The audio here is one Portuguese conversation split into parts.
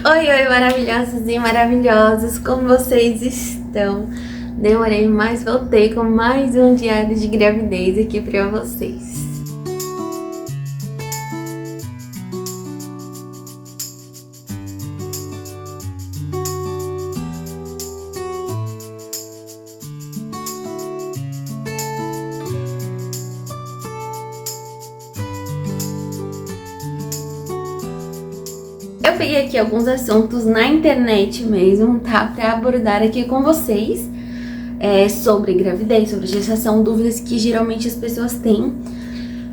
Oi, oi, maravilhosos e maravilhosos, como vocês estão? Demorei, mas voltei com mais um diário de gravidez aqui pra vocês. Eu peguei aqui alguns assuntos na internet mesmo, tá? Pra abordar aqui com vocês sobre gravidez, sobre gestação, dúvidas que geralmente as pessoas têm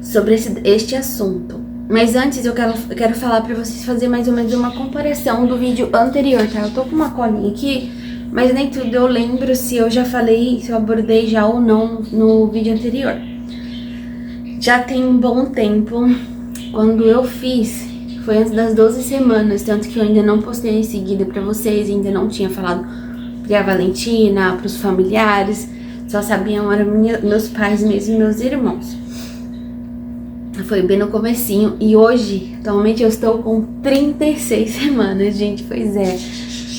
sobre este assunto. Mas antes eu quero falar pra vocês fazer mais ou menos uma comparação do vídeo anterior, tá? Eu tô com uma colinha aqui, mas nem tudo eu lembro se eu já falei, se eu abordei já ou não no vídeo anterior. Já tem um bom tempo, quando eu fiz, foi antes das 12 semanas, tanto que eu ainda não postei em seguida pra vocês, ainda não tinha falado pra Valentina, pros familiares, só sabiam, eram meus pais mesmo e meus irmãos. Foi bem no comecinho e hoje, atualmente eu estou com 36 semanas, gente, pois é.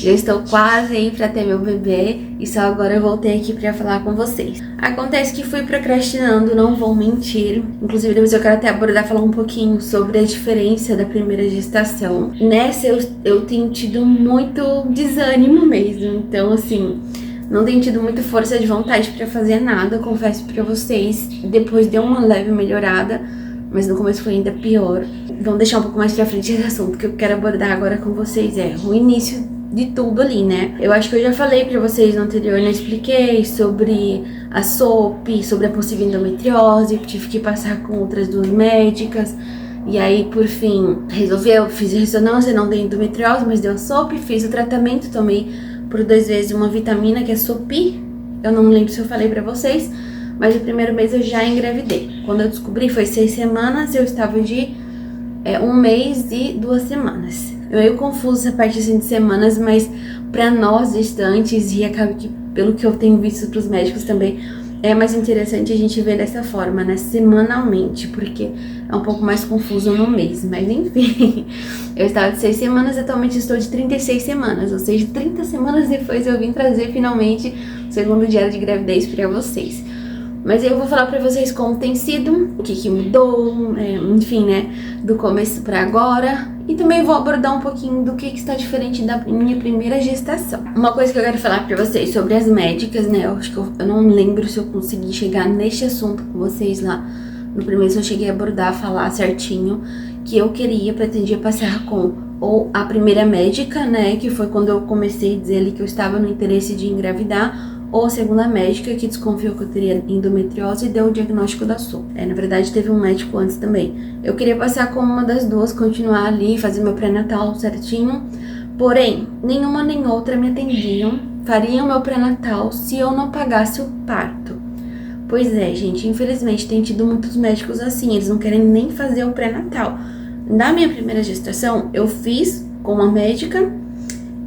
Eu estou quase aí pra ter meu bebê e só agora eu voltei aqui pra falar com vocês. Acontece que fui procrastinando, não vou mentir. Inclusive depois eu quero até abordar, falar um pouquinho sobre a diferença da primeira gestação. Nessa eu tenho tido muito desânimo mesmo, então assim, não tenho tido muita força de vontade pra fazer nada, confesso pra vocês. Depois deu uma leve melhorada, mas no começo foi ainda pior. Vamos deixar um pouco mais pra frente esse assunto que eu quero abordar agora com vocês, o início de tudo ali, né? Eu acho que eu já falei pra vocês no anterior, né? Expliquei sobre a SOP, sobre a possível endometriose, tive que passar com outras duas médicas. E aí, por fim, eu fiz a ressonância, não dei endometriose, mas deu a SOP, fiz o tratamento, tomei por 2 vezes uma vitamina que é SOPI. Eu não lembro se eu falei pra vocês, mas no primeiro mês eu já engravidei. Quando eu descobri foi 6 semanas, eu estava de 1 mês e 2 semanas. Eu meio confuso essa parte assim de semanas, mas pra nós gestantes, e acaba que, pelo que eu tenho visto pros médicos também, é mais interessante a gente ver dessa forma, né, semanalmente, porque é um pouco mais confuso no mês, mas enfim. Eu estava de 6 semanas, atualmente estou de 36 semanas, ou seja, 30 semanas depois eu vim trazer finalmente o segundo diário de gravidez pra vocês. Mas eu vou falar pra vocês como tem sido, o que mudou, enfim, né, do começo pra agora. E também vou abordar um pouquinho do que está diferente da minha primeira gestação. Uma coisa que eu quero falar pra vocês sobre as médicas, né, eu acho que eu não lembro se eu consegui chegar neste assunto com vocês lá no primeiro, se eu cheguei a abordar, falar certinho, que eu pretendia passar com ou a primeira médica, né, que foi quando eu comecei a dizer ali que eu estava no interesse de engravidar, ou a segunda médica que desconfiou que eu teria endometriose e deu o diagnóstico da SOP. Na verdade teve um médico antes também. Eu queria passar com uma das duas, continuar ali, fazer meu pré-natal certinho. Porém, nenhuma nem outra me atendiam, fariam meu pré-natal se eu não pagasse o parto. Pois é, gente, infelizmente tem tido muitos médicos assim, eles não querem nem fazer o pré-natal. Na minha primeira gestação, eu fiz com uma médica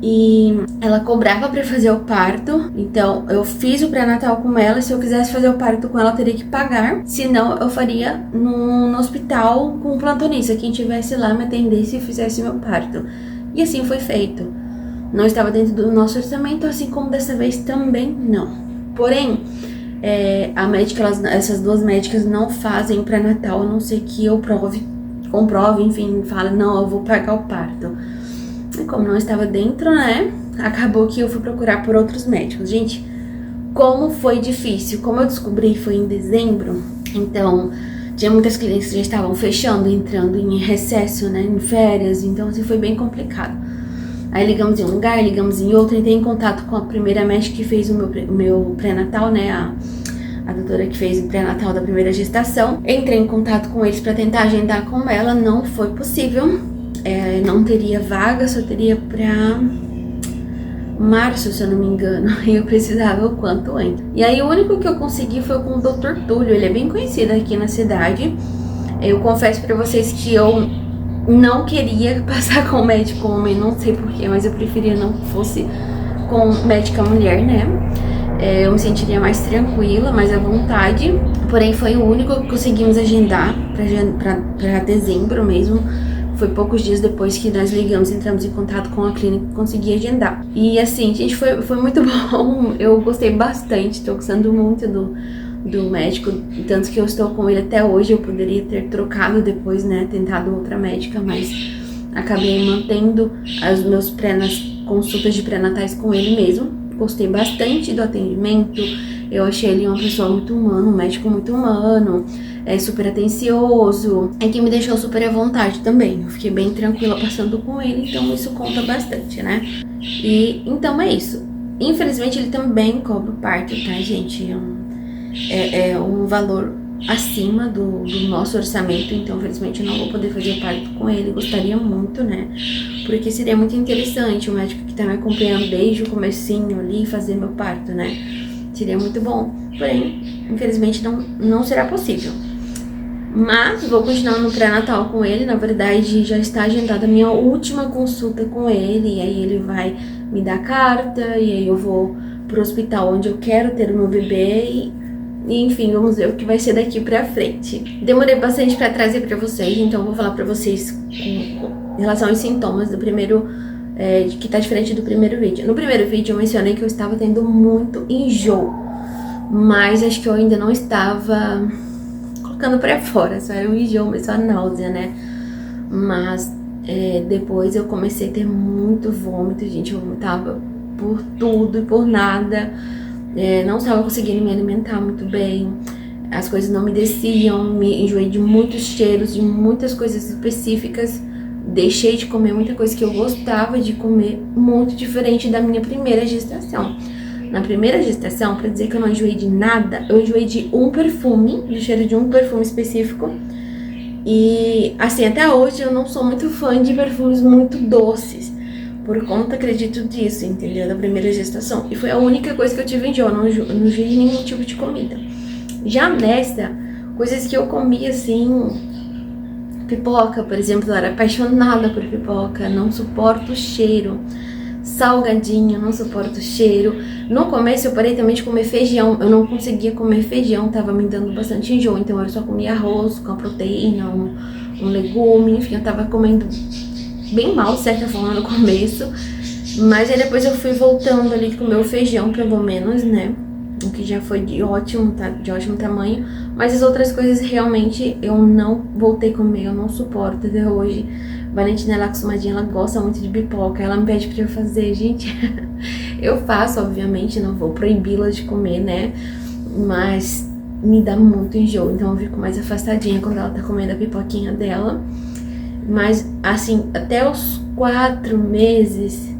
e ela cobrava pra fazer o parto, então eu fiz o pré-natal com ela. Se eu quisesse fazer o parto com ela, eu teria que pagar, senão eu faria no hospital com um plantonista, quem tivesse lá me atendesse e fizesse meu parto. E assim foi feito. Não estava dentro do nosso orçamento, assim como dessa vez também não. Porém, a médica, essas duas médicas não fazem pré-natal, a não ser que eu comprove, enfim, fala, não, eu vou pagar o parto. E como não estava dentro, né, acabou que eu fui procurar por outros médicos. Gente, como foi difícil. Como eu descobri foi em dezembro, então tinha muitas clínicas que já estavam fechando, entrando em recesso, né, em férias, então assim foi bem complicado. Aí ligamos em um lugar, ligamos em outro, entrei em contato com a primeira médica que fez o meu pré-natal, né, a doutora que fez o pré-natal da primeira gestação. Entrei em contato com eles para tentar agendar com ela, não foi possível. Não teria vaga, só teria pra março, se eu não me engano, e eu precisava o quanto antes. E aí o único que eu consegui foi com o Dr. Túlio, ele é bem conhecido aqui na cidade. Eu confesso pra vocês que eu não queria passar com médico homem, não sei porquê, mas eu preferia não que fosse com médica mulher, né? Eu me sentiria mais tranquila, mais à vontade. Porém foi o único que conseguimos agendar pra dezembro mesmo. Foi poucos dias depois que nós ligamos, entramos em contato com a clínica e consegui agendar. E assim, gente, foi muito bom. Eu gostei bastante, tô gostando muito do médico, tanto que eu estou com ele até hoje. Eu poderia ter trocado depois, né, tentado outra médica, mas acabei mantendo as meus consultas de pré-natais com ele mesmo. Gostei bastante do atendimento, eu achei ele uma pessoa muito humana, um médico muito humano, super atencioso, que me deixou super à vontade também. Eu fiquei bem tranquila passando com ele, então isso conta bastante, né? E então é isso. Infelizmente ele também cobra o parto, tá, gente? É um valor acima do nosso orçamento, então infelizmente eu não vou poder fazer o parto com ele. Gostaria muito, né? Porque seria muito interessante o médico que tá me acompanhando desde o comecinho ali fazer meu parto, né? Seria muito bom, porém, infelizmente não será possível. Mas vou continuar no pré-natal com ele. Na verdade, já está agendada a minha última consulta com ele, e aí ele vai me dar carta, e aí eu vou pro hospital onde eu quero ter o meu bebê, e enfim, vamos ver o que vai ser daqui pra frente. Demorei bastante pra trazer pra vocês, então vou falar pra vocês com relação aos sintomas do primeiro, que tá diferente do primeiro vídeo. No primeiro vídeo eu mencionei que eu estava tendo muito enjoo, mas acho que eu ainda não estava colocando pra fora, só era um enjoo, mas só náusea, né? Mas depois eu comecei a ter muito vômito, gente, eu vomitava por tudo e por nada. Não estava conseguindo me alimentar muito bem, as coisas não me desciam, me enjoei de muitos cheiros, de muitas coisas específicas, deixei de comer muita coisa que eu gostava de comer, muito diferente da minha primeira gestação. Na primeira gestação, pra dizer que eu não enjoei de nada, eu enjoei de um perfume, do cheiro de um perfume específico, e assim, até hoje eu não sou muito fã de perfumes muito doces, por conta, acredito, disso, entendeu? Da primeira gestação. E foi a única coisa que eu tive enjoo, não enjoei de nenhum tipo de comida. Já nesta, coisas que eu comia assim, pipoca, por exemplo, eu era apaixonada por pipoca, não suporto o cheiro. Salgadinho, não suporto o cheiro. No começo eu parei também de comer feijão, eu não conseguia comer feijão, tava me dando bastante enjoo, então eu só comia arroz com a proteína, um legume, enfim, eu tava comendo bem mal, de certa forma, no começo, mas aí depois eu fui voltando ali com o meu feijão, pelo menos, né, o que já foi de ótimo tamanho, mas as outras coisas realmente eu não voltei a comer, eu não suporto até hoje. Valentina, ela é acostumadinha, ela gosta muito de pipoca, ela me pede pra eu fazer, gente, eu faço, obviamente, não vou proibi-la de comer, né, mas me dá muito enjoo, então eu fico mais afastadinha quando ela tá comendo a pipoquinha dela. Mas, assim, até os 4 meses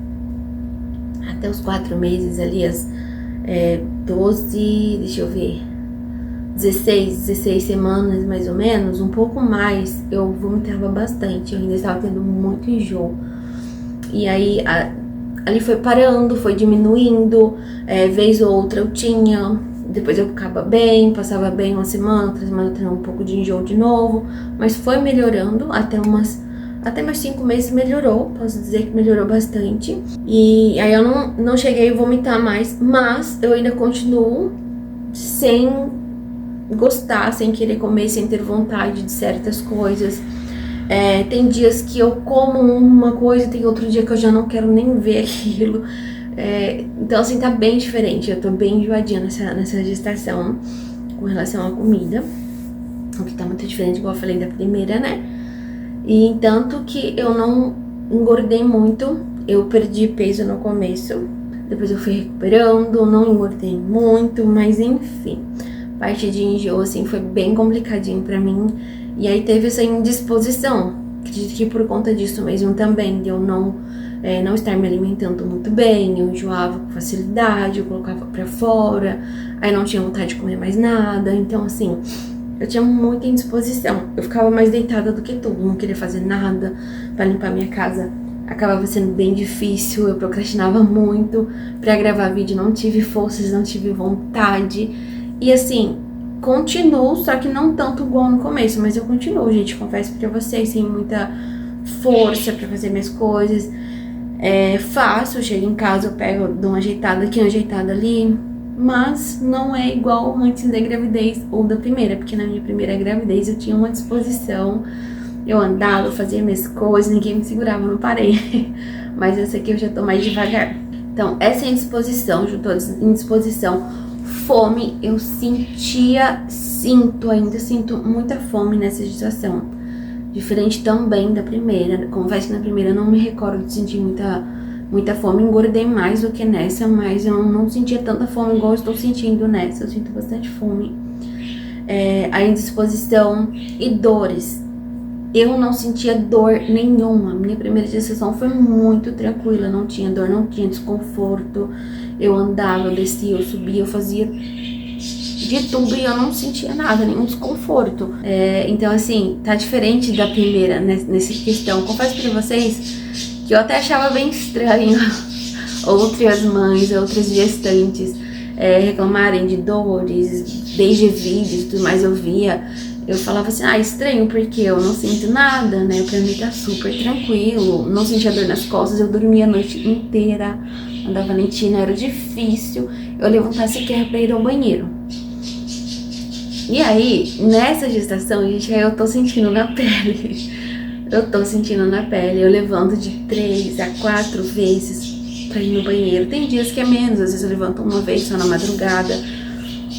ali, as 12, deixa eu ver, 16 semanas mais ou menos, um pouco mais, eu vomitava bastante, eu ainda estava tendo muito enjoo. E aí, ali foi parando, foi diminuindo, vez ou outra eu tinha, depois eu ficava bem, passava bem uma semana, outra semana eu tinha um pouco de enjoo de novo, mas foi melhorando até meus 5 meses melhorou, posso dizer que melhorou bastante. E aí eu não cheguei a vomitar mais, mas eu ainda continuo sem gostar, sem querer comer, sem ter vontade de certas coisas. Tem dias que eu como uma coisa, tem outro dia que eu já não quero nem ver aquilo. Então assim, tá bem diferente, eu tô bem enjoadinha nessa gestação com relação à comida, o que tá muito diferente, igual eu falei da primeira, né? E tanto que eu não engordei muito, eu perdi peso no começo, depois eu fui recuperando, não engordei muito, mas enfim, parte de enjoo assim foi bem complicadinho pra mim. E aí teve essa indisposição, acredito que por conta disso mesmo também, de eu não estar me alimentando muito bem, eu enjoava com facilidade, eu colocava pra fora, aí não tinha vontade de comer mais nada, então assim, eu tinha muita indisposição, eu ficava mais deitada do que tudo, não queria fazer nada pra limpar minha casa, acabava sendo bem difícil, eu procrastinava muito pra gravar vídeo, não tive forças, não tive vontade, e assim, continuo, só que não tanto igual no começo, mas eu continuo, gente, confesso pra vocês, sem muita força pra fazer minhas coisas, faço, chego em casa, eu pego, dou uma ajeitada aqui, uma ajeitada ali, mas não é igual antes da gravidez ou da primeira, porque na minha primeira gravidez eu tinha uma disposição, Eu andava, eu fazia minhas coisas, ninguém me segurava, eu não parei. Mas essa aqui eu já tô mais devagar. Então, essa indisposição, juntou indisposição, fome, eu ainda sinto muita fome nessa gestação. Diferente também da primeira. Confesso que na primeira eu não me recordo de sentir muita fome. Engordei mais do que nessa, mas eu não sentia tanta fome igual eu estou sentindo nessa. Eu sinto bastante fome. A indisposição e dores. Eu não sentia dor nenhuma. Minha primeira gestação foi muito tranquila. Não tinha dor, não tinha desconforto. Eu andava, eu descia, eu subia, eu fazia de tudo e eu não sentia nada, nenhum desconforto. Então, assim, tá diferente da primeira nessa questão. Confesso pra vocês que eu até achava bem estranho outras mães, outras gestantes reclamarem de dores, desde vídeos e tudo mais eu via. Eu falava assim, estranho, porque eu não sinto nada, né? Pra mim tá super tranquilo, não sentia dor nas costas, eu dormia a noite inteira. A da Valentina era difícil eu levantar sequer pra ir ao banheiro. E aí, nessa gestação, gente, eu tô sentindo na pele. Eu levanto de 3 a 4 vezes pra ir no banheiro. Tem dias que é menos, às vezes eu levanto uma vez só na madrugada.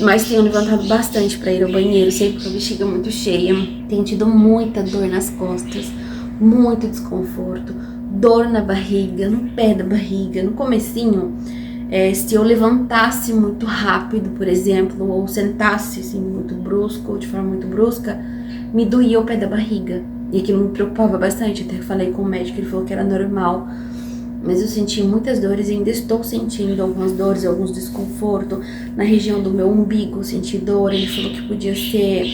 Mas tenho levantado bastante pra ir ao banheiro, sempre com a bexiga muito cheia. Tenho tido muita dor nas costas, muito desconforto, dor na barriga, no pé da barriga. No comecinho, se eu levantasse muito rápido, por exemplo, ou sentasse assim, muito brusco, ou de forma muito brusca, me doía o pé da barriga. E aquilo me preocupava bastante, até falei com o médico, ele falou que era normal. Mas eu senti muitas dores e ainda estou sentindo algumas dores, alguns desconfortos. Na região do meu umbigo senti dor, ele falou que podia ser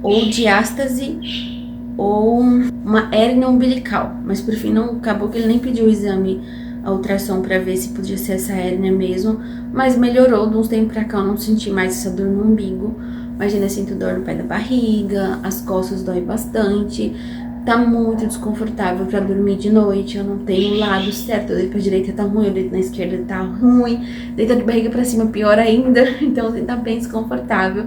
ou diástase ou uma hérnia umbilical. Mas por fim não acabou que ele nem pediu o exame, a ultrassom pra ver se podia ser essa hérnia mesmo. Mas melhorou, de uns tempos pra cá eu não senti mais essa dor no umbigo. Mas ainda sinto dor no pé da barriga, as costas dói bastante. Tá muito desconfortável pra dormir de noite, eu não tenho o lado certo, eu deito pra direita tá ruim, eu deito na esquerda tá ruim, deito de barriga pra cima pior ainda, então assim, tá bem desconfortável.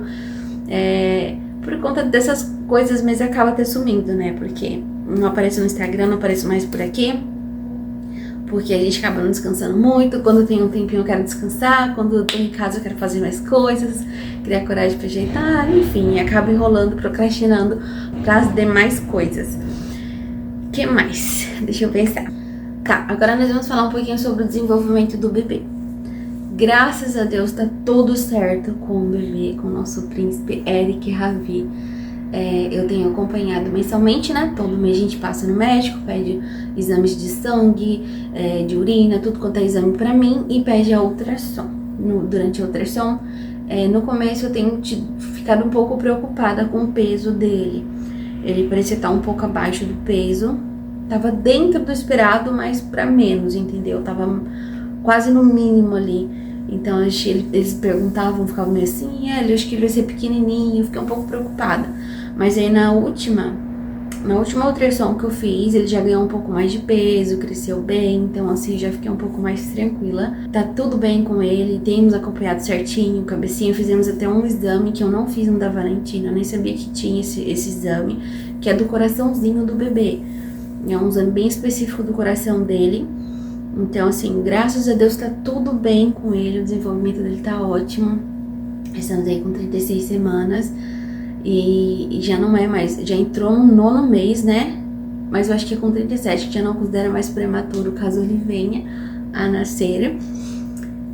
Por conta dessas coisas mesmo acaba até sumindo, né, porque não aparece no Instagram, não aparece mais por aqui, porque a gente acaba não descansando muito. Quando tem um tempinho eu quero descansar, quando eu tô em casa eu quero fazer mais coisas, criar coragem pra ajeitar, enfim, acaba enrolando, procrastinando pras demais coisas. O que mais? Deixa eu pensar. Tá, agora nós vamos falar um pouquinho sobre o desenvolvimento do bebê. Graças a Deus tá tudo certo com o bebê, com o nosso príncipe Eric Ravi. Eu tenho acompanhado mensalmente, né? Todo mês a gente passa no médico, pede exames de sangue, de urina, tudo quanto é exame pra mim, e pede a ultrassom. Durante a ultrassom, no começo eu tenho ficado um pouco preocupada com o peso dele. Ele parecia estar um pouco abaixo do peso, tava dentro do esperado, mas pra menos, entendeu? Tava quase no mínimo ali. Então eles perguntavam, ficavam meio assim, eu acho que ele vai ser pequenininho, eu fiquei um pouco preocupada. Mas aí na última ultrassom que eu fiz, ele já ganhou um pouco mais de peso, cresceu bem, então assim, já fiquei um pouco mais tranquila. Tá tudo bem com ele, temos acompanhado certinho, cabecinha, fizemos até um exame que eu não fiz no da Valentina, eu nem sabia que tinha esse exame, que é do coraçãozinho do bebê. É um exame bem específico do coração dele. Então, assim, graças a Deus tá tudo bem com ele, o desenvolvimento dele tá ótimo. Estamos aí com 36 semanas e já não é mais, já entrou no 9º mês, né? Mas eu acho que é com 37, que já não considera mais prematuro caso ele venha a nascer.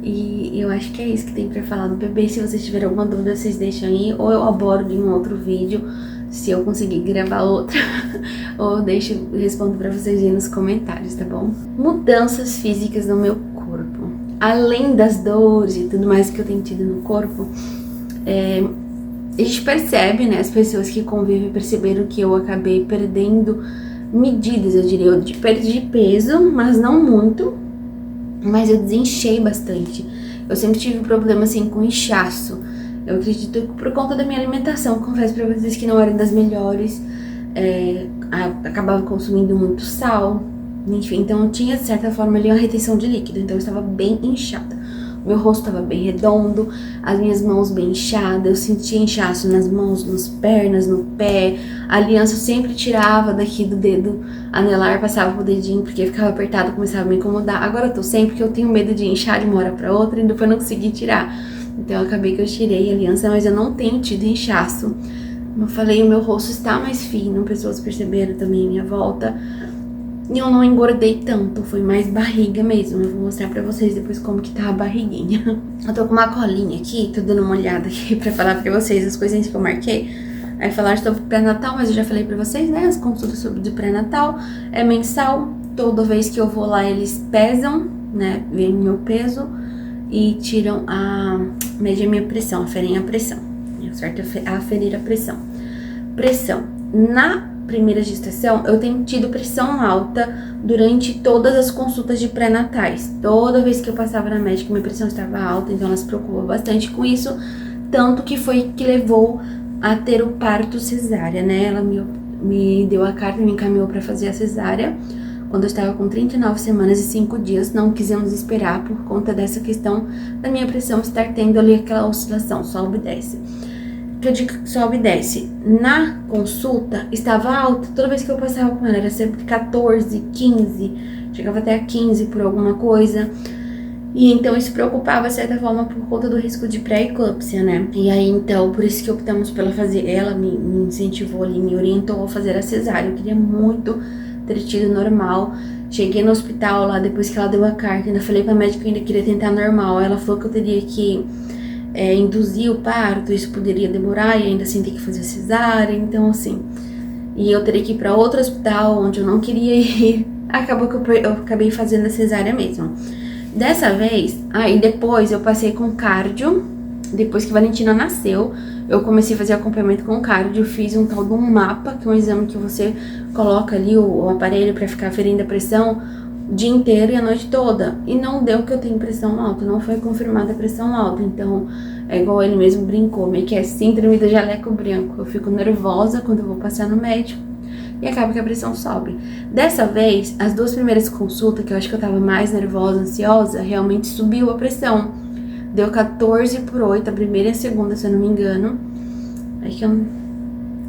E eu acho que é isso que tem pra falar do bebê. Se vocês tiverem alguma dúvida, vocês deixam aí, ou eu abordo em um outro vídeo, se eu conseguir gravar outra, ou eu respondo pra vocês aí nos comentários, tá bom? Mudanças físicas no meu corpo. Além das dores e tudo mais que eu tenho tido no corpo, a gente percebe, né, as pessoas que convivem perceberam que eu acabei perdendo medidas, eu diria, eu perdi peso, mas não muito, mas eu desinchei bastante. Eu sempre tive problema, assim, com inchaço. Eu acredito que por conta da minha alimentação, confesso pra vocês que não era das melhores, acabava consumindo muito sal, enfim, então eu tinha de certa forma ali uma retenção de líquido, então eu estava bem inchada. meu rosto tava bem redondo, as minhas mãos bem inchadas, eu sentia inchaço nas mãos, nas pernas, no pé. A aliança eu sempre tirava daqui do dedo anelar, passava pro dedinho, porque ficava apertado, começava a me incomodar. Agora eu tô sem, porque eu tenho medo de inchar de uma hora pra outra e depois não consegui tirar. Então eu acabei que eu tirei a aliança, mas eu não tenho tido inchaço. Como eu falei, o meu rosto está mais fino, pessoas perceberam também em minha volta. E eu não engordei tanto, foi mais barriga mesmo. Eu vou mostrar pra vocês depois como que tá a barriguinha. Eu tô com uma colinha aqui, tô dando uma olhada aqui pra falar pra vocês as coisinhas que eu marquei. Aí falaram sobre pré-natal, mas eu já falei pra vocês, né? As consultas sobre de pré-natal é mensal. Toda vez que eu vou lá, eles pesam, né? Veem meu peso e tiram medem a minha pressão, aferem a pressão. Certo? Aferir a pressão. Pressão. Na primeira gestação, eu tenho tido pressão alta durante todas as consultas de pré-natais. Toda vez que eu passava na médica, minha pressão estava alta, então ela se preocupa bastante com isso. Tanto que foi que levou a ter o parto cesárea, né? Ela me deu a carta e me encaminhou para fazer a cesárea quando eu estava com 39 semanas e 5 dias. Não quisemos esperar por conta dessa questão da minha pressão estar tendo ali aquela oscilação, sobe e desce. Que eu digo sobe e desce. Na consulta estava alta, toda vez que eu passava com ela era sempre 14, 15, chegava até a 15 por alguma coisa. E então isso preocupava de certa forma por conta do risco de pré-eclâmpsia, né? E aí então, por isso que optamos pela fazer, ela me incentivou ali, me orientou a fazer a cesárea. Eu queria muito ter tido normal. Cheguei no hospital lá, depois que ela deu a carta, ainda falei pra médica que eu ainda queria tentar normal. Ela falou que eu teria que induzir o parto, isso poderia demorar e ainda assim ter que fazer cesárea, então assim, e eu teria que ir para outro hospital onde eu não queria ir. Acabou que eu acabei fazendo a cesárea mesmo. Dessa vez, aí depois eu passei com cardio, depois que Valentina nasceu, eu comecei a fazer acompanhamento com cardio, fiz um tal de um mapa, que é um exame que você coloca ali o aparelho para ficar aferindo a pressão o dia inteiro e a noite toda, e não deu que eu tenho pressão alta, não foi confirmada a pressão alta. Então é igual ele mesmo brincou, meio que é síndrome do jaleco branco. Eu fico nervosa quando eu vou passar no médico e acaba que a pressão sobe. Dessa vez, as 2 primeiras consultas, que eu acho que eu tava mais nervosa, ansiosa, realmente subiu a pressão. Deu 14/8, a primeira e a segunda, se eu não me engano. É que eu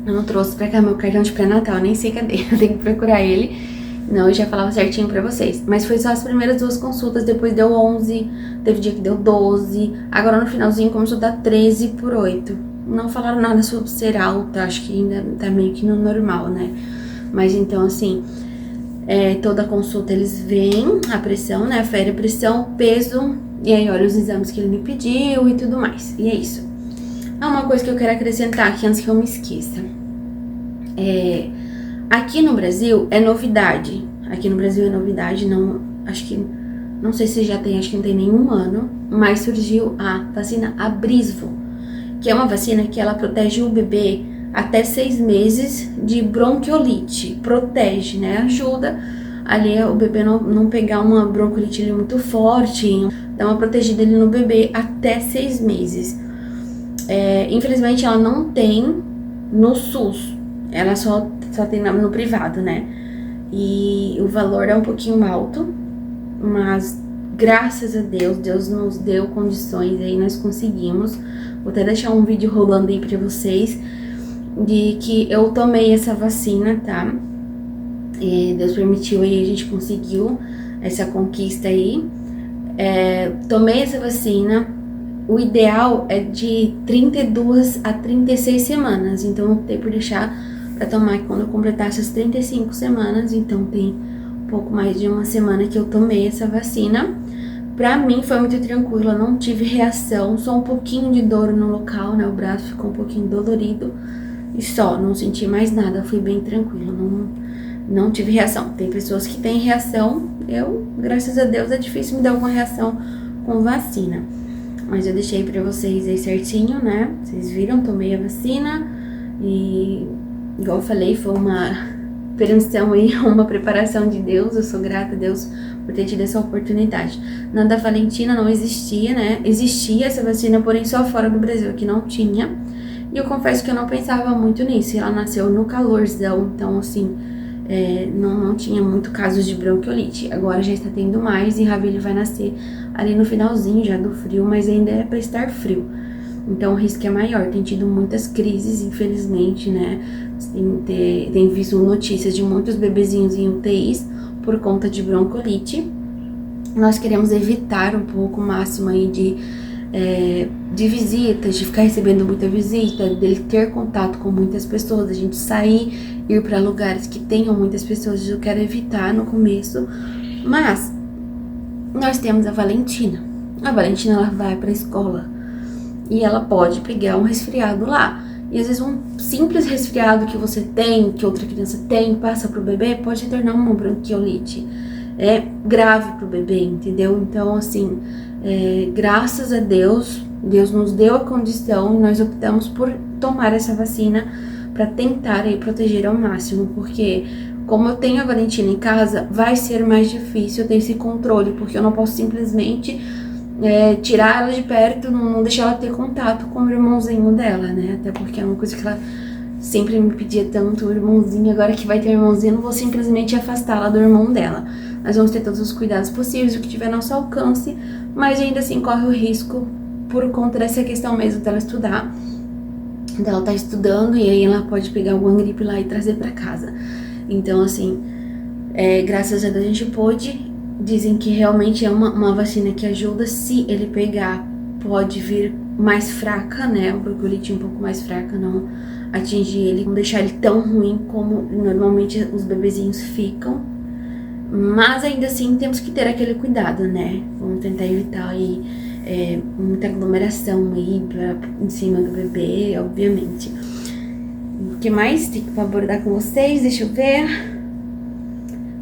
não trouxe pra cá meu cartão de pré-natal, nem sei cadê, eu tenho que procurar ele. Não, eu já falava certinho pra vocês. Mas foi só as primeiras 2 consultas, depois deu 11, teve dia que deu 12. Agora no finalzinho começou a dar 13/8. Não falaram nada sobre ser alta, acho que ainda tá meio que no normal, né? Mas então assim, toda consulta eles veem a pressão, né? Afere a pressão, peso, e aí olha os exames que ele me pediu e tudo mais. E é isso. Uma coisa que eu quero acrescentar aqui antes que eu me esqueça. Aqui no Brasil é novidade. Aqui no Brasil é novidade, não sei se já tem, acho que não tem nenhum ano, mas surgiu a vacina Abrysvo, que é uma vacina que ela protege o bebê até 6 meses de bronquiolite. Protege, né? Ajuda ali o bebê não pegar uma bronquiolite ali muito forte, dá uma protegida ali no bebê até 6 meses. Infelizmente ela não tem no SUS, ela só tem no privado, né? E o valor é um pouquinho alto, mas graças a Deus, Deus nos deu condições aí, nós conseguimos. Vou até deixar um vídeo rolando aí pra vocês de que eu tomei essa vacina, tá? E Deus permitiu aí, a gente conseguiu essa conquista aí. Tomei essa vacina. O ideal é de 32 a 36 semanas, então eu optei por deixar pra tomar quando eu completasse as 35 semanas, então tem um pouco mais de uma semana que eu tomei essa vacina. Pra mim foi muito tranquilo, eu não tive reação, só um pouquinho de dor no local, né, o braço ficou um pouquinho dolorido e só, não senti mais nada, fui bem tranquilo, não tive reação. Tem pessoas que têm reação, eu, graças a Deus, é difícil me dar alguma reação com vacina. Mas eu deixei pra vocês aí certinho, né, vocês viram, tomei a vacina e... igual eu falei, foi uma permissão aí, uma preparação de Deus. Eu sou grata a Deus por ter tido essa oportunidade. Na da Valentina não existia, né? Existia essa vacina, porém só fora do Brasil, aqui não tinha. E eu confesso que eu não pensava muito nisso. Ela nasceu no calorzão, então assim, não tinha muito casos de bronquiolite. Agora já está tendo mais e Ravi vai nascer ali no finalzinho já do frio, mas ainda é para estar frio. Então o risco é maior. Tem tido muitas crises, infelizmente, né? Tem visto notícias de muitos bebezinhos em UTIs por conta de bronquiolite. Nós queremos evitar um pouco o máximo aí de visitas, de ficar recebendo muita visita, dele ter contato com muitas pessoas, a gente sair, ir para lugares que tenham muitas pessoas. Eu quero evitar no começo, mas nós temos a Valentina. A Valentina, ela vai para a escola e ela pode pegar um resfriado lá. E às vezes um simples resfriado que você tem, que outra criança tem, passa pro bebê, pode se tornar uma bronquiolite. É grave pro bebê, entendeu? Então, assim, graças a Deus, Deus nos deu a condição e nós optamos por tomar essa vacina para tentar aí proteger ao máximo, porque como eu tenho a Valentina em casa, vai ser mais difícil eu ter esse controle, porque eu não posso simplesmente tirar ela de perto, não deixar ela ter contato com o irmãozinho dela, né? Até porque é uma coisa que ela sempre me pedia tanto, o irmãozinho. Agora que vai ter um irmãozinho, eu não vou simplesmente afastá-la do irmão dela. Nós vamos ter todos os cuidados possíveis, o que tiver ao nosso alcance, mas ainda assim corre o risco por conta dessa questão mesmo dela estudar. Dela tá estudando e aí ela pode pegar alguma gripe lá e trazer pra casa. Então, assim, graças a Deus a gente pôde. Dizem que realmente é uma vacina que ajuda. Se ele pegar, pode vir mais fraca, né? A bronquiolite um pouco mais fraca, não atingir ele, não deixar ele tão ruim como normalmente os bebezinhos ficam. Mas ainda assim temos que ter aquele cuidado, né? Vamos tentar evitar aí muita aglomeração aí em cima do bebê, obviamente. O que mais tem que abordar com vocês? Deixa eu ver.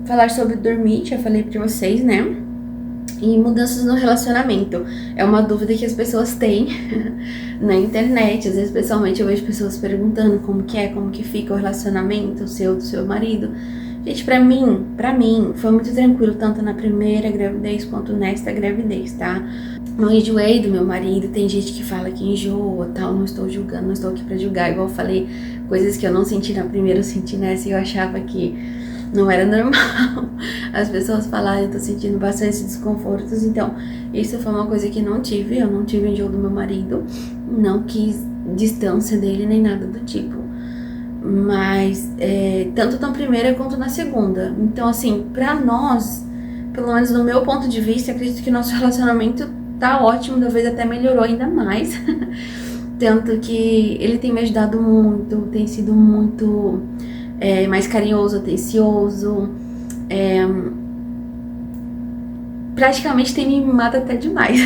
Falar sobre dormir, já falei pra vocês, né? E mudanças no relacionamento. É uma dúvida que as pessoas têm na internet. Às vezes, pessoalmente, eu vejo pessoas perguntando como que fica o relacionamento do seu marido. Gente, pra mim, foi muito tranquilo, tanto na primeira gravidez quanto nesta gravidez, tá? Não enjoei do meu marido. Tem gente que fala que enjoa, tal. Não estou julgando, não estou aqui pra julgar. Igual eu falei, coisas que eu não senti na primeira, eu senti nessa e eu achava que não era normal as pessoas falarem, eu tô sentindo bastante desconfortos. Então, isso foi uma coisa que eu não tive enjoo do meu marido, não quis distância dele nem nada do tipo. Mas, tanto na primeira quanto na segunda. Então, assim, pra nós, pelo menos no meu ponto de vista, acredito que nosso relacionamento tá ótimo, talvez até melhorou ainda mais. Tanto que ele tem me ajudado muito, tem sido muito mais carinhoso, atencioso, praticamente tem me mimado até demais.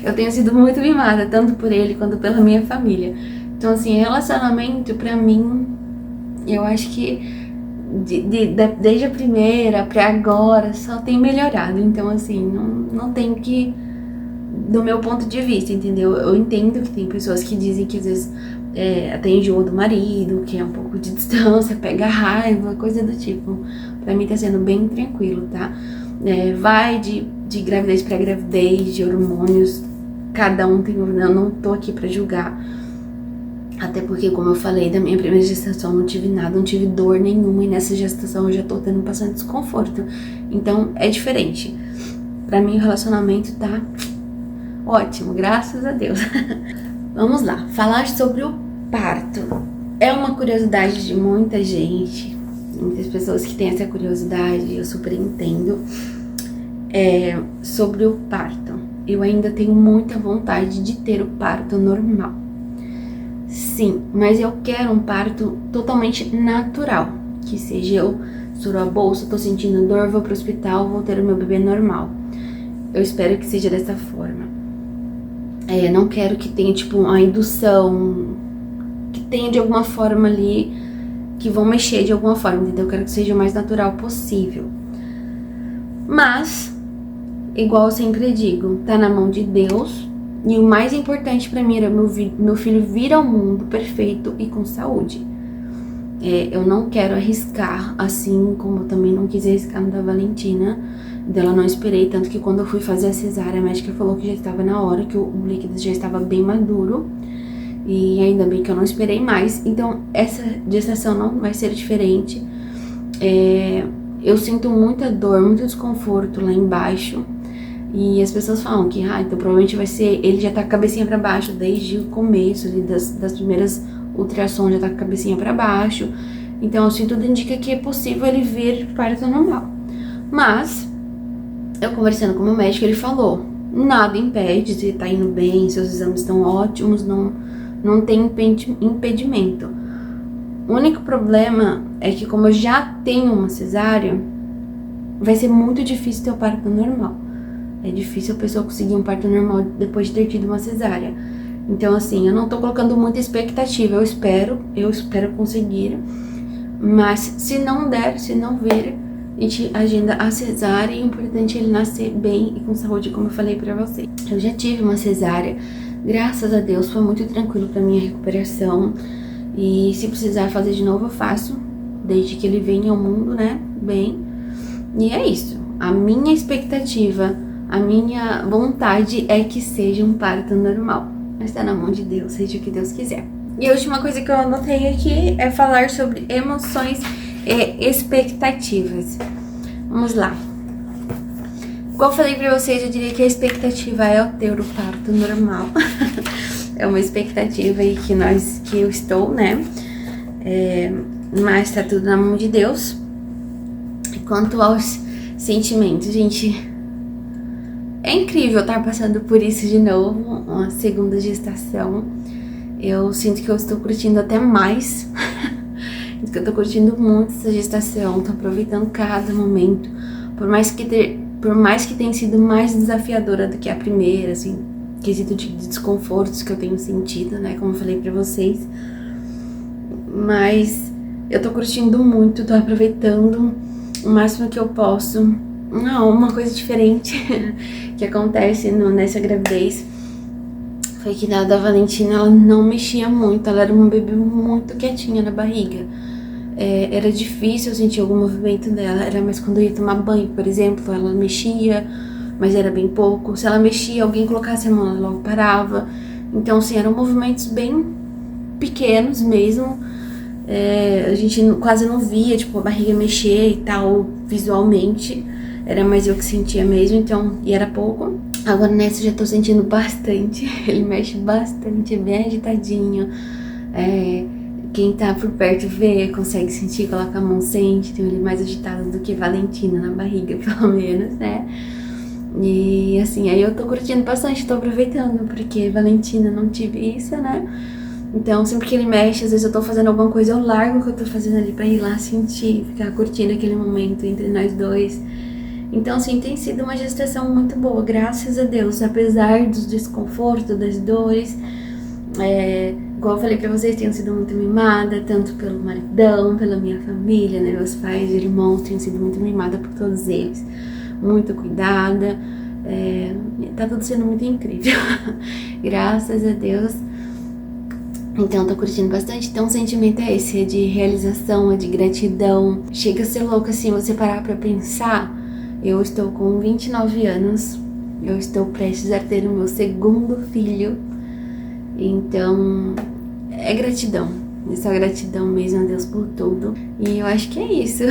Eu tenho sido muito mimada, tanto por ele quanto pela minha família. Então, assim, relacionamento pra mim, eu acho que desde a primeira pra agora só tem melhorado. Então, assim, não tem que, do meu ponto de vista, entendeu? Eu entendo que tem pessoas que dizem que às vezes até enjoa do marido, que é um pouco de distância, pega raiva, coisa do tipo. Pra mim tá sendo bem tranquilo, tá? Vai de gravidez pra gravidez, de hormônios, cada um tem. Eu não tô aqui pra julgar. Até porque, como eu falei, da minha primeira gestação eu não tive nada, não tive dor nenhuma. E nessa gestação eu já tô tendo bastante desconforto. Então é diferente. Pra mim o relacionamento tá ótimo, graças a Deus. Vamos lá, falar sobre o parto. É uma curiosidade de muita gente, muitas pessoas que têm essa curiosidade, eu super entendo. Sobre o parto. Eu ainda tenho muita vontade de ter o parto normal. Sim, mas eu quero um parto totalmente natural. Que seja eu estourou a bolsa, tô sentindo dor, vou pro hospital, vou ter o meu bebê normal. Eu espero que seja dessa forma. Não quero que tenha, tipo, uma indução, que tenha de alguma forma ali, que vão mexer de alguma forma, entendeu? Eu quero que seja o mais natural possível. Mas, igual eu sempre digo, tá na mão de Deus. E o mais importante pra mim era meu filho vir ao mundo perfeito e com saúde. Eu não quero arriscar, assim como eu também não quis arriscar no da Valentina. Dela não esperei, tanto que quando eu fui fazer a cesárea, a médica falou que já estava na hora, que o líquido já estava bem maduro. E ainda bem que eu não esperei mais. Então, essa gestação não vai ser diferente. Eu sinto muita dor, muito desconforto lá embaixo. E as pessoas falam que, então provavelmente vai ser... Ele já tá com a cabecinha pra baixo desde o começo ali das primeiras ultrassons, já tá com a cabecinha pra baixo. Então, assim, tudo indica que é possível ele vir parto normal. Mas, eu conversando com o meu médico, ele falou, nada impede, você tá indo bem, seus exames estão ótimos, não tem impedimento. O único problema é que como eu já tenho uma cesárea, vai ser muito difícil ter o parto normal. É difícil a pessoa conseguir um parto normal depois de ter tido uma cesárea. Então, assim, eu não tô colocando muita expectativa, eu espero conseguir. Mas se não der, se não vir, a gente agenda a cesárea, e o importante é ele nascer bem e com saúde, como eu falei pra vocês. Eu já tive uma cesárea, graças a Deus, foi muito tranquilo pra minha recuperação. E se precisar fazer de novo, eu faço, desde que ele venha ao mundo, né, bem. E é isso, a minha expectativa, a minha vontade é que seja um parto normal. Mas tá na mão de Deus, seja o que Deus quiser. E a última coisa que eu anotei aqui é falar sobre emoções e expectativas. Vamos lá. Igual eu falei pra vocês, eu diria que a expectativa é eu ter o parto normal. É uma expectativa aí que eu estou, né? Mas tá tudo na mão de Deus. Quanto aos sentimentos, gente, é incrível estar passando por isso de novo, uma segunda gestação. Eu sinto que eu estou curtindo até mais. Sinto que eu tô curtindo muito essa gestação, tô aproveitando cada momento. Por mais que tenha sido mais desafiadora do que a primeira, assim, quesito de desconfortos que eu tenho sentido, né, como eu falei pra vocês. Mas eu tô curtindo muito, tô aproveitando o máximo que eu posso. Não, uma coisa diferente que acontece nessa gravidez foi que da Valentina, ela não mexia muito, ela era uma bebê muito quietinha na barriga. Era difícil eu sentir algum movimento dela, era mais quando eu ia tomar banho, por exemplo, ela mexia, mas era bem pouco. Se ela mexia, alguém colocasse a mão, ela logo parava. Então, assim, eram movimentos bem pequenos mesmo. A gente quase não via, tipo, a barriga mexer e tal, visualmente. Era mais eu que sentia mesmo, então, e era pouco. Agora nessa eu já tô sentindo bastante, ele mexe bastante, é bem agitadinho. Quem tá por perto vê, consegue sentir, coloca a mão, sente. Então ele é mais agitado do que Valentina na barriga, pelo menos, né? E assim, aí eu tô curtindo bastante, tô aproveitando, porque Valentina não tive isso, né? Então sempre que ele mexe, às vezes eu tô fazendo alguma coisa, eu largo o que eu tô fazendo ali pra ir lá sentir, ficar curtindo aquele momento entre nós dois. Então, assim, tem sido uma gestação muito boa, graças a Deus, apesar dos desconfortos, das dores. Igual eu falei pra vocês, tenho sido muito mimada, tanto pelo maridão, pela minha família, né, meus pais, irmãos, tenho sido muito mimada por todos eles. Muito cuidada, tá tudo sendo muito incrível, graças a Deus. Então, tô curtindo bastante. Então, o sentimento é esse, é de realização, é de gratidão. Chega a ser louco, assim, você parar pra pensar. Eu estou com 29 anos, eu estou prestes a ter o meu segundo filho, então é gratidão, é só gratidão mesmo a Deus por tudo. E eu acho que é isso,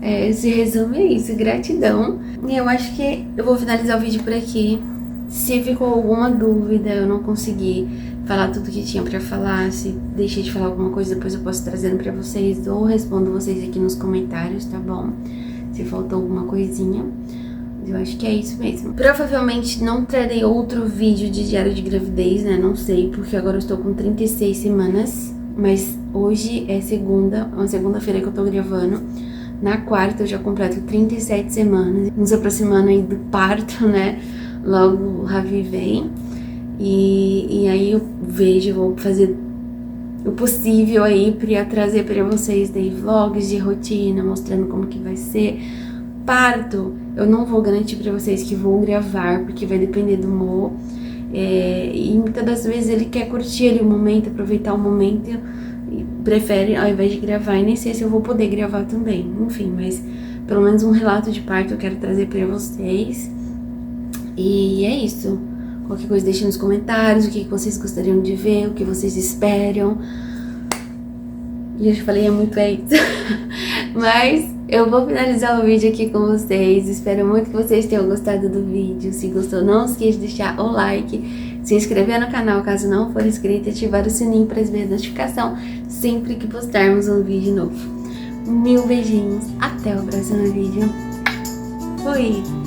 esse resumo é isso, gratidão. E eu acho que eu vou finalizar o vídeo por aqui. Se ficou alguma dúvida, eu não consegui falar tudo que tinha pra falar, se deixei de falar alguma coisa, depois eu posso trazendo pra vocês, ou respondo vocês aqui nos comentários, tá bom? Se faltou alguma coisinha, eu acho que é isso mesmo. Provavelmente não trarei outro vídeo de diário de gravidez, né? Não sei, porque agora eu estou com 36 semanas. Mas hoje é uma segunda-feira que eu tô gravando. Na quarta eu já completo 37 semanas. Nos aproximando aí do parto, né? Logo o Ravi vem. E aí eu vejo, vou fazer o possível aí pra trazer pra vocês daí vlogs de rotina, mostrando como que vai ser. Parto, eu não vou garantir pra vocês que vou gravar, porque vai depender do Mo. E muitas das vezes ele quer curtir ali o momento, aproveitar o momento, e prefere ao invés de gravar. E nem sei se eu vou poder gravar também, enfim, mas pelo menos um relato de parto eu quero trazer pra vocês. E é isso. Qualquer coisa deixem nos comentários o que vocês gostariam de ver, o que vocês esperam. E eu já falei, é isso. Mas eu vou finalizar o vídeo aqui com vocês. Espero muito que vocês tenham gostado do vídeo. Se gostou, não esqueça de deixar o like, se inscrever no canal caso não for inscrito e ativar o sininho para receber a notificação sempre que postarmos um vídeo novo. Mil beijinhos, até o próximo vídeo. Fui!